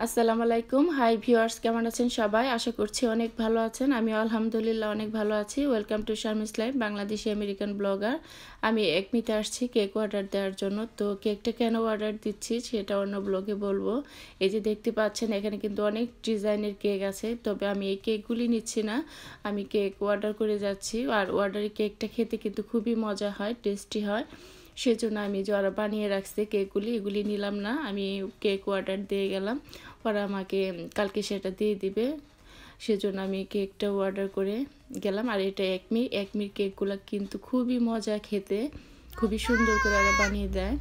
আসসালামু আলাইকুম। Hi viewers, কেমন আছেন সবাই? আশা করছি অনেক ভালো আছেন। আমি আলহামদুলিল্লাহ অনেক ভালো আছি। Welcome to Sharmi's life, Bangladeshi American blogger. আমি একমিতে আসছি কেক অর্ডার দেওয়ার জন্য। তো কেকটা কেন অর্ডার দিচ্ছি সেটা অন্য ব্লগে বলবো। এই যে দেখতে পাচ্ছেন এখানে কিন্তু অনেক ডিজাইনের কেক আছে, তবে আমি এই কেকগুলি নিচ্ছি না। আমি কেক অর্ডার করে যাচ্ছি, আর অর্ডারের কেকটা খেতে কিন্তু খুবই মজা হয়, টেস্টি হয়। সেজন্য আমি যারা বানিয়ে রাখছে কেকগুলি, এগুলি নিলাম না। আমি কেক অর্ডার দিয়ে গেলাম, ওরা আমাকে কালকে সেটা দিয়ে দিবে। সেজন্য আমি কেকটা অর্ডার করে গেলাম। আর এটা একমির কেকগুলো কিন্তু খুবই মজা খেতে, খুবই সুন্দর করে ওরা বানিয়ে দেয়।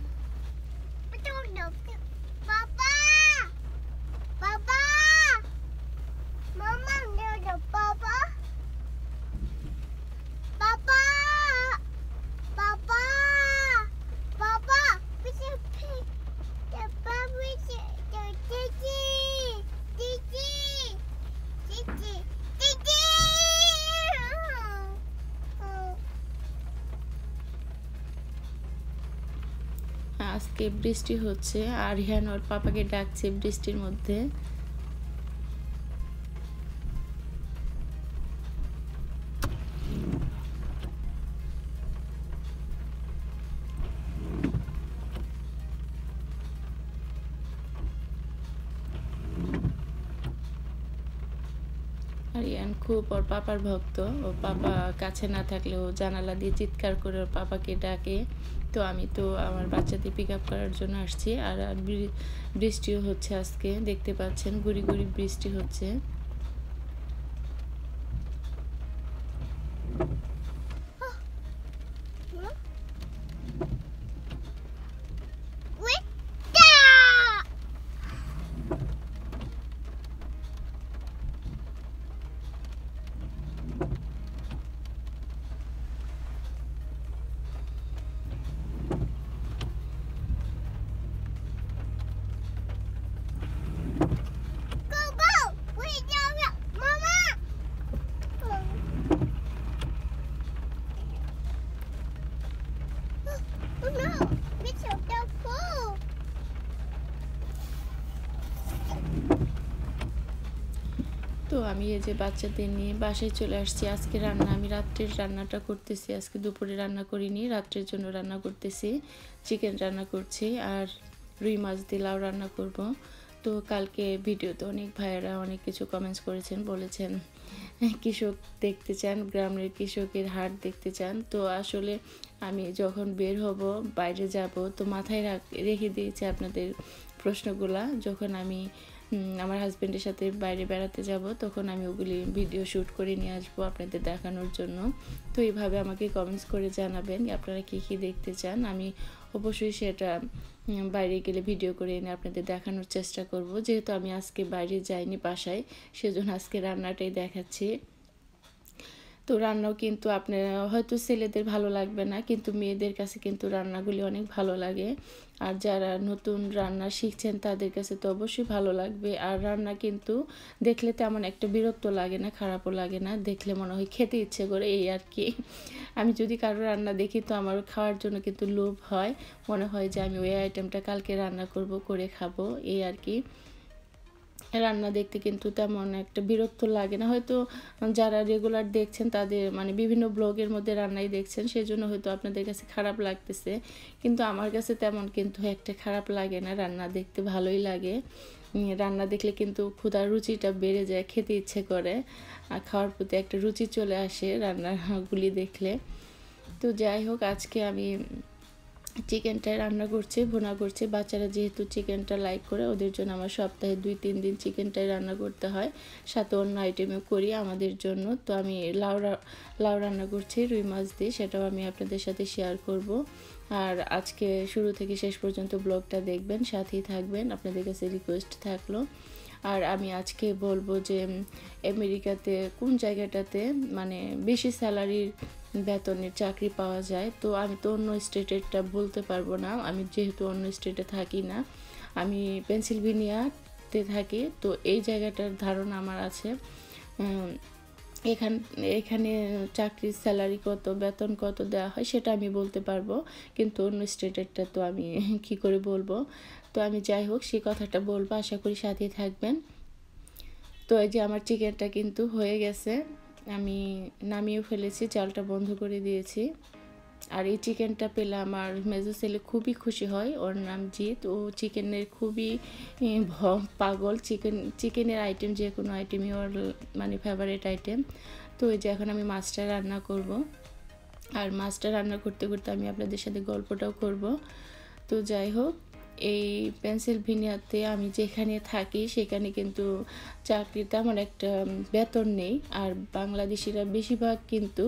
আজকে বৃষ্টি হচ্ছে, আর রিহান ওর পাপাকে ডাকছে বৃষ্টির মধ্যে। আর রিহান খুব ওর পাপার ভক্ত। ওর পাপা কাছে না থাকলেও জানালা দিয়ে চিৎকার করে ওর পাপাকে ডাকে। তো আমি তো আমার বাচ্চাদের পিক আপ করার জন্য আসছি। আর বৃষ্টিও হচ্ছে আজকে, দেখতে পাচ্ছেন গুড়ি গুড়ি বৃষ্টি হচ্ছে। তো আমি এই যে বাচ্চাদের নিয়ে বাসায় চলে আসছি। আজকে আমি রাত্রের রান্নাটা করতেছি। আজকে দুপুরে রান্না করিনি, রাত্রের জন্য রান্না করতেছি। চিকেন রান্না করছি, আর রুই মাছ দিয়ে লাউ রান্না করব। তো কালকে ভিডিওতে অনেক ভাইয়েরা অনেক কিছু কমেন্টস করেছেন, বলেছেন কৃষক দেখতে চান, গ্রামের কৃষকের হাট দেখতে চান। তো আসলে আমি যখন বের হব, বাইরে যাব, তো মাথায় রেখে দিয়েছি আপনাদের প্রশ্নগুলা। যখন আমি আমার হাজব্যান্ডের সাথে বাইরে বেড়াতে যাব, তখন আমি ওগুলি ভিডিও শ্যুট করে নিয়ে আসবো আপনাদের দেখানোর জন্য। তো এইভাবে আমাকে কমেন্টস করে জানাবেন আপনারা কী কী দেখতে চান। আমি অবশ্যই সেটা বাইরে গেলে ভিডিও করে এনে আপনাদের দেখানোর চেষ্টা করব। যেহেতু আমি আজকে বাইরে যাইনি, বাসায়, সেজন্য আজকে রান্নাটাই দেখাচ্ছি। তো রান্নাও কিন্তু আপনার হয়তো ছেলেদের ভালো লাগবে না, কিন্তু মেয়েদের কাছে কিন্তু রান্নাগুলি অনেক ভালো লাগে। আর যারা নতুন রান্না শিখছেন তাদের কাছে তো অবশ্যই ভালো লাগবে। আর রান্না কিন্তু দেখলে তেমন একটা বিরক্ত লাগে না, খারাপও লাগে না, দেখলে মনে হয় খেতে ইচ্ছে করে, এই আর কি। আমি যদি কারো রান্না দেখি তো আমার খাওয়ার জন্য কিন্তু লোভ হয়, মনে হয় যে আমি ওই আইটেমটা কালকে রান্না করব, করে খাবো, এই আর কি। রান্না দেখতে কিন্তু তেমন একটা বিরক্ত লাগে না। হয়তো যারা রেগুলার দেখছেন তাদের মানে বিভিন্ন ব্লগের মধ্যে রান্নাই দেখছেন, সেজন্য হয়তো আপনাদের কাছে খারাপ লাগতেছে, কিন্তু আমার কাছে তেমন কিন্তু একটা খারাপ লাগে না। রান্না দেখতে ভালোই লাগে। রান্না দেখলে কিন্তু ক্ষুধার রুচিটা বেড়ে যায়, খেতে ইচ্ছে করে, আর খাওয়ার প্রতি একটা রুচি চলে আসে রান্নাগুলি দেখলে। তো যাই হোক, আজকে আমি চিকেনটাই রান্না করছি, ভুনা করছি। বাচ্চারা যেহেতু চিকেনটা লাইক করে, ওদের জন্য আমার সপ্তাহে 2-3 দিন চিকেনটাই রান্না করতে হয়, সাথে অন্য আইটেমও করি আমাদের জন্য। তো আমি লাউ রান্না করছি রুই মাছ দিয়ে, সেটাও আমি আপনাদের সাথে শেয়ার করব। আর আজকে শুরু থেকে শেষ পর্যন্ত ব্লগটা দেখবেন, সাথেই থাকবেন, আপনাদের কাছে রিকোয়েস্ট থাকলো। আর আমি আজকে বলবো যে আমেরিকাতে কোন জায়গাটাতে মানে বেশি স্যালারির বেতনের চাকরি পাওয়া যায়। তো আমি তো অন্য স্টেটেরটা বলতে পারবো না, আমি যেহেতু অন্য স্টেটে থাকি না, আমি পেনসিলভেনিয়াতে থাকি। তো এই জায়গাটার ধারণা আমার আছে। এখানে চাকরির স্যালারি কত, বেতন কত দেওয়া হয় সেটা আমি বলতে পারবো, কিন্তু অন্য স্টেটেরটা তো আমি কী করে বলবো। তো আমি যাই হোক সেই কথাটা বলবো, আশা করি সাথেই থাকবেন। তো এই যে আমার চিকেনটা কিন্তু হয়ে গেছে, আমি নামিয়েও ফেলেছি, চালটা বন্ধ করে দিয়েছি। আর এই চিকেনটা পেলে আমার মেজো ছেলে খুবই খুশি হয়, ওর নাম জিৎ। ও চিকেনের খুবই পাগল, চিকেনের আইটেম যে কোনো আইটেমই ওর মানে ফেভারিট আইটেম। তো এই যে এখন আমি মাছটা রান্না করব, আর মাছটা রান্না করতে করতে আমি আপনাদের সাথে গল্পটাও করব। তো যাই হোক, এই পেনসিলভেনিয়াতে আমি যেখানে থাকি সেখানে কিন্তু চাকরিতে তেমন একটা বেতন নেই। আর বাংলাদেশিরা বেশিরভাগ কিন্তু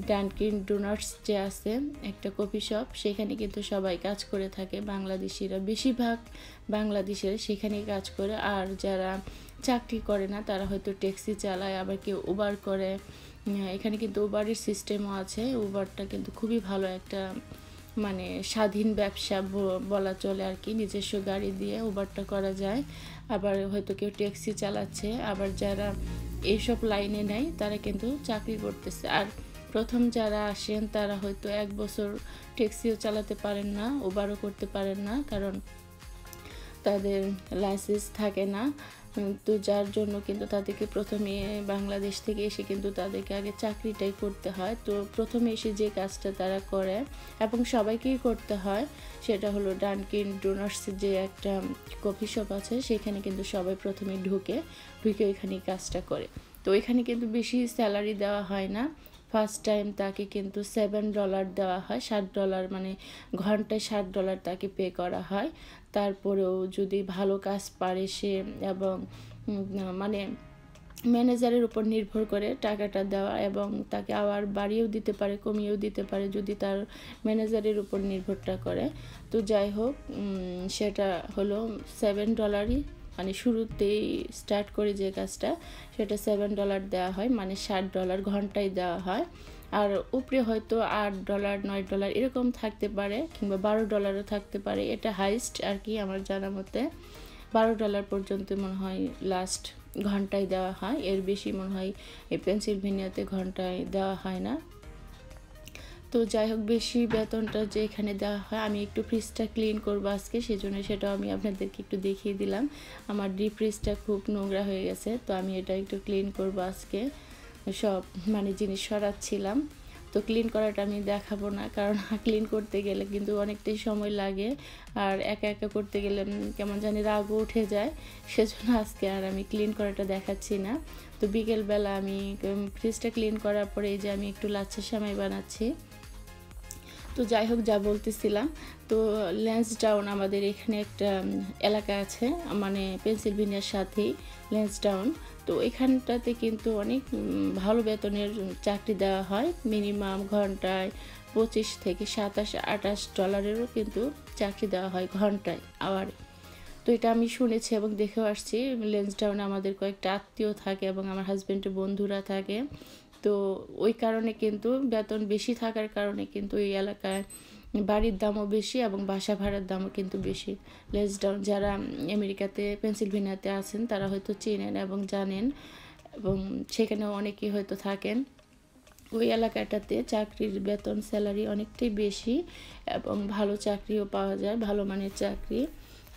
ডানকিন ডোনাটস যে আছে একটা কফি শপ, সেখানে কিন্তু সবাই কাজ করে থাকে। বাংলাদেশিরা বেশিরভাগ বাংলাদেশের সেখানেই কাজ করে। আর যারা চাকরি করে না তারা হয়তো ট্যাক্সি চালায়, আবার কেউ উবার করে। এখানে কিন্তু উবারের সিস্টেমও আছে। উবারটা কিন্তু খুবই ভালো একটা মানে স্বাধীন ব্যবসা বলা চলে আর কি, নিজস্ব গাড়ি দিয়ে উবারটা করা যায়। আবার হয়তো কেউ ট্যাক্সি চালাচ্ছে, আবার যারা এইসব লাইনে নেয় তারা কিন্তু চাকরি করতেছে। আর প্রথম যারা আসেন তারা হয়তো 1 বছর ট্যাক্সিও চালাতে পারেন না, উবারও করতে পারেন না, কারণ তাদের লাইসেন্স থাকে না। তো যার জন্য কিন্তু তাদেরকে প্রথমে বাংলাদেশ থেকে এসে কিন্তু তাদেরকে আগে চাকরিটাই করতে হয়। তো প্রথমে এসে যে কাজটা তারা করে এবং সবাইকেই করতে হয় সেটা হলো ডানকিন ডোনাটসের যে একটা কফি শপ আছে, সেখানে কিন্তু সবাই প্রথমে ঢুকে ওইখানে কাজটা করে। তো ওইখানে কিন্তু বেশি স্যালারি দেওয়া হয় না। ফার্স্ট টাইম তাকে কিন্তু $7 দেওয়া হয়, $60 মানে ঘন্টায় $60 তাকে পে করা হয়। তারপরেও যদি ভালো কাজ পারে সে, এবং মানে ম্যানেজারের উপর নির্ভর করে টাকাটা দেওয়া, এবং তাকে আবার বাড়িয়েও দিতে পারে, কমিয়েও দিতে পারে যদি তার ম্যানেজারের উপর নির্ভরটা করে। তো যাই হোক, সেটা হলো $7, মানে শুরুতেই স্টার্ট করে যে কাজটা সেটা $7 দেওয়া হয়, মানে $60 ঘন্টায় দেওয়া হয়। আর উপরে হয়তো $8, $9 এরকম থাকতে পারে, কিংবা $12ও থাকতে পারে। এটা হাইস্ট আর কি আমার জানা মতে। $12 পর্যন্ত মনে হয় লাস্ট ঘন্টায় দেওয়া হয়, এর বেশি মনে হয় এই পেনসিলভেনিয়াতে ঘন্টায় দেওয়া হয় না। তো যাই হোক, বেশি বেতনটা যে এখানে দেওয়া হয়। আমি একটু ফ্রিজটা ক্লিন করবো আজকে, সেজন্য সেটাও আমি আপনাদেরকে একটু দেখিয়ে দিলাম। আমার ডিপ ফ্রিজটা খুব নোংরা হয়ে গেছে, তো আমি এটা একটু ক্লিন করবো আজকে। সব মানে জিনিস সরাচ্ছিলাম, তো ক্লিন করাটা আমি দেখাবো না, কারণ ক্লিন করতে গেলে কিন্তু অনেকটাই সময় লাগে, আর একা একা করতে গেলে কেমন জানি রাগও উঠে যায়। সেজন্য আজকে আর আমি ক্লিন করাটা দেখাচ্ছি না। তো বিকেলবেলা আমি ফ্রিজটা ক্লিন করার পরে এই যে আমি একটু লাচ্ছা সেমাই বানাচ্ছি। তো যাই হোক, যা বলতেছিলাম, তো ল্যান্সডাউন আমাদের এখানে একটা এলাকা আছে, মানে পেনসিলভেনিয়ার সাথেই ল্যান্সডাউন। তো এখানটাতে কিন্তু অনেক ভালো বেতনের চাকরি দেওয়া হয়, মিনিমাম ঘন্টায় 25 থেকে $27-28 কিন্তু চাকরি দেওয়া হয় ঘন্টায়, আওয়ারে। তো এটা আমি শুনেছি এবং দেখেও আসছি। ল্যান্সডাউনে আমাদের কয়েকটা আত্মীয় থাকে এবং আমার হাজব্যান্ডের বন্ধুরা থাকে। তো ওই কারণে কিন্তু বেতন বেশি থাকার কারণে কিন্তু এই এলাকায় বাড়ির দামও বেশি এবং বাসা ভাড়ার দামও কিন্তু বেশি। ল্যান্সডাউন যারা আমেরিকাতে পেনসিলভেনিয়াতে আছেন তারা হয়তো চেনেন এবং জানেন, এবং সেখানেও অনেকেই হয়তো থাকেন। ওই এলাকাটাতে চাকরির বেতন স্যালারি অনেকটাই বেশি, এবং ভালো চাকরিও পাওয়া যায়, ভালো মানের চাকরি,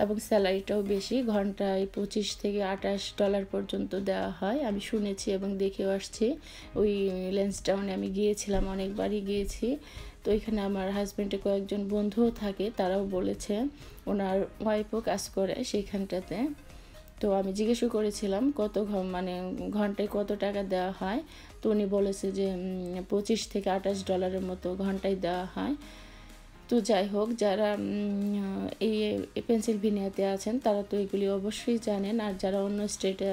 এবং স্যালারিটাও বেশি। ঘন্টায় $25 থেকে $28 পর্যন্ত দেওয়া হয়, আমি শুনেছি এবং দেখেও আসছি। ওই ল্যান্সডাউনে আমি গিয়েছিলাম, অনেকবারই গিয়েছি। তো এখানে আমার হাজব্যান্ডের কয়েকজন বন্ধুও থাকে, তারাও বলেছে, ওনার ওয়াইফও কাজ করে সেইখানটাতে। তো আমি জিজ্ঞেসও করেছিলাম মানে ঘন্টায় কত টাকা দেওয়া হয়। তো উনি বলেছে যে $25 থেকে $28 মতো ঘন্টায় দেওয়া হয়। তো যাই হোক, যারা এই পেনসিলভেনিয়াতে আছেন তারা তো এগুলি অবশ্যই জানেন, আর যারা অন্য স্টেটে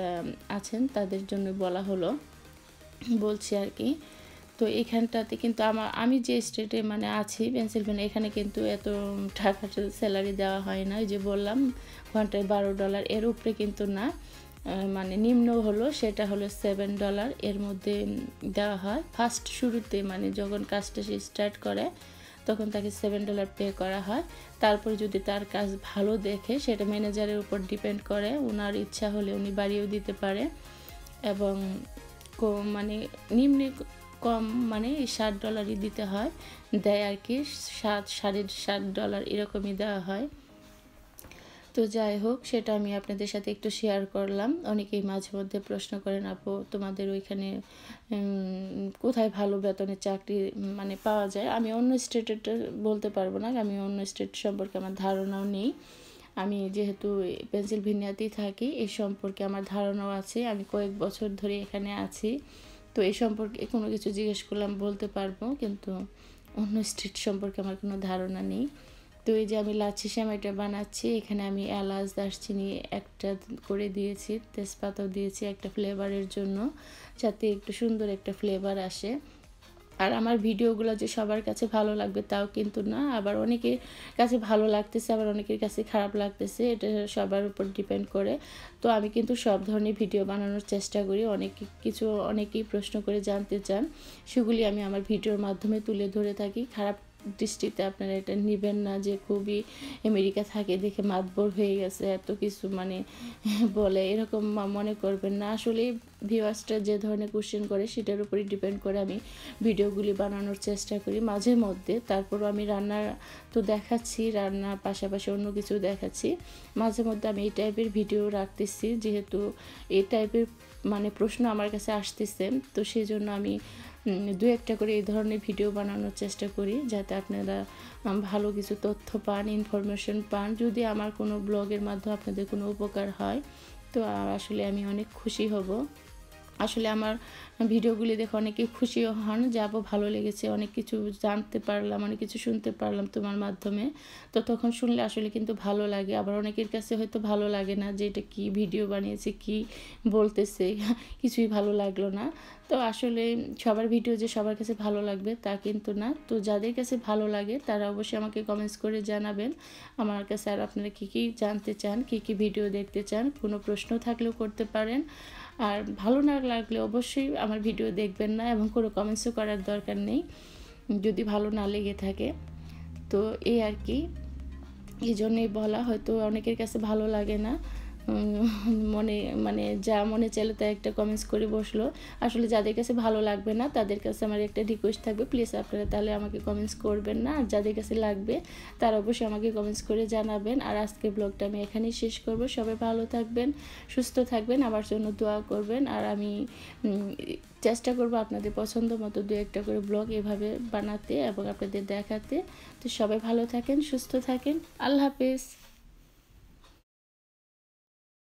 আছেন তাদের জন্য বলছি আর কি। তো এখানটাতে কিন্তু আমি যে স্টেটে মানে আছি পেনসিলভেনিয়া, এখানে কিন্তু এত টাকা স্যালারি দেওয়া হয় না। ওই যে বললাম ঘন্টায় $12, এর উপরে কিন্তু না। মানে নিম্ন হলো সেটা হলো $7, এর মধ্যে দেওয়া হয় ফার্স্ট শুরুতে, মানে যখন কাজটা সে স্টার্ট করে তখন তাকে $7 পে করা হয়। তারপর যদি তার কাজ ভালো দেখে সেটা ম্যানেজারের উপর ডিপেন্ড করে, ওনার ইচ্ছা হলে উনি বাড়িয়েও দিতে পারে। এবং মানে নিম্নে কম মানে $60 দিতে হয়, দেয় আর কি, $7.5 এরকমই দেওয়া হয়। তো যাই হোক, সেটা আমি আপনাদের সাথে একটু শেয়ার করলাম। অনেকেই মাঝে মধ্যে প্রশ্ন করেন, আপু তোমাদের ওইখানে কোথায় ভালো বেতনের চাকরি মানে পাওয়া যায়। আমি অন্য স্টেটেরটা বলতে পারবো না, আমি অন্য স্টেট সম্পর্কে আমার ধারণাও নেই। আমি যেহেতু পেনসিলভেনিয়াতেই থাকি, এই সম্পর্কে আমার ধারণাও আছে, আমি কয়েক বছর ধরে এখানে আছি। তো এই সম্পর্কে কোনো কিছু জিজ্ঞেস করলাম বলতে পারবো, কিন্তু অন্য স্টেট সম্পর্কে আমার কোনো ধারণা নেই। তো এই যে আমি লাচ্ছি সেমাইটা বানাচ্ছি, এখানে আমি এলাচ দারচিনি একটা করে দিয়েছি, তেজপাতাও দিয়েছি একটা ফ্লেভারের জন্য, যাতে একটু সুন্দর একটা ফ্লেভার আসে। আর আমার ভিডিওগুলো যে সবার কাছে ভালো লাগবে তাও কিন্তু না, আবার অনেকের কাছে ভালো লাগতেছে, আবার অনেকের কাছে খারাপ লাগতেছে, এটা সবার উপর ডিপেন্ড করে। তো আমি কিন্তু সব ধরনের ভিডিও বানানোর চেষ্টা করি। অনেকেই প্রশ্ন করে জানতে চান, সেগুলি আমি আমার ভিডিওর মাধ্যমে তুলে ধরে থাকি। খারাপ দৃষ্টিতে আপনারা এটা নেবেন না যে খুবই আমেরিকা থাকে দেখে মাতবর হয়ে গেছে, এত কিছু মানে বলে, এরকম মনে করবেন না। আসলে ভিউয়ার্সটা যে ধরনের কোশ্চেন করে সেটার উপরই ডিপেন্ড করে আমি ভিডিওগুলি বানানোর চেষ্টা করি মাঝে মধ্যে। তারপরও আমি রান্না তো দেখাচ্ছি, রান্নার পাশাপাশি অন্য কিছু দেখাচ্ছি। মাঝে মধ্যে আমি এই টাইপের ভিডিও রাখতেছি, যেহেতু এই টাইপের মানে প্রশ্ন আমার কাছে আসতেছে, তো সেই জন্য আমি দু একটা করে এই ধরনের ভিডিও বানানোর চেষ্টা করি, যাতে আপনারা ভালো কিছু তথ্য পান, ইনফরমেশন পান। যদি আমার কোনো ব্লগের মাধ্যমে আপনাদের কোনো উপকার হয়, তো আসলে আমি অনেক খুশি হব। আসলে আমার ভিডিওগুলি দেখে অনেকেই খুশিও হন, যাবো ভালো লেগেছে, অনেক কিছু জানতে পারলাম, অনেক কিছু শুনতে পারলাম তোমার মাধ্যমে। তো তখন শুনলে আসলে কিন্তু ভালো লাগে। আবার অনেকের কাছে হয়তো ভালো লাগে না, যে এটা কী ভিডিও বানিয়েছে, কি বলতেছে, কিছুই ভালো লাগলো না। তো আসলে সবার ভিডিও যে সবার কাছে ভালো লাগবে তা কিন্তু না। তো যাদের কাছে ভালো লাগে তারা অবশ্যই আমাকে কমেন্টস করে জানাবেন আমার কাছে আর আপনারা কী কী জানতে চান, কী কী ভিডিও দেখতে চান। কোনো প্রশ্ন থাকলেও করতে পারেন। আর ভালো না লাগলে অবশ্যই আমার ভিডিও দেখবেন না, এবং কোনো কমেন্টসও করার দরকার নেই যদি ভালো না লেগে থাকে। তো এই আর কি, এই জন্যই বলা, হয়তো অনেকের কাছে ভালো লাগে না, মনে মানে যা মনে চাইলো তাই একটা কমেন্টস করে বসলো। আসলে যাদের কাছে ভালো লাগবে না তাদের কাছে আমার একটা রিকোয়েস্ট থাকবে, প্লিজ আপনারা তাহলে আমাকে কমেন্টস করবেন না। আর যাদের কাছে লাগবে তারা অবশ্যই আমাকে কমেন্টস করে জানাবেন। আর আজকের ব্লগটা আমি এখানেই শেষ করব। সবাই ভালো থাকবেন, সুস্থ থাকবেন, আমার জন্য দোয়া করবেন। আর আমি চেষ্টা করব আপনাদের পছন্দ মতো দু একটা করে ব্লগ এভাবে বানাতে এবং আপনাদের দেখাতে। তো সবাই ভালো থাকেন, সুস্থ থাকেন, আল্লাহ হাফেজ।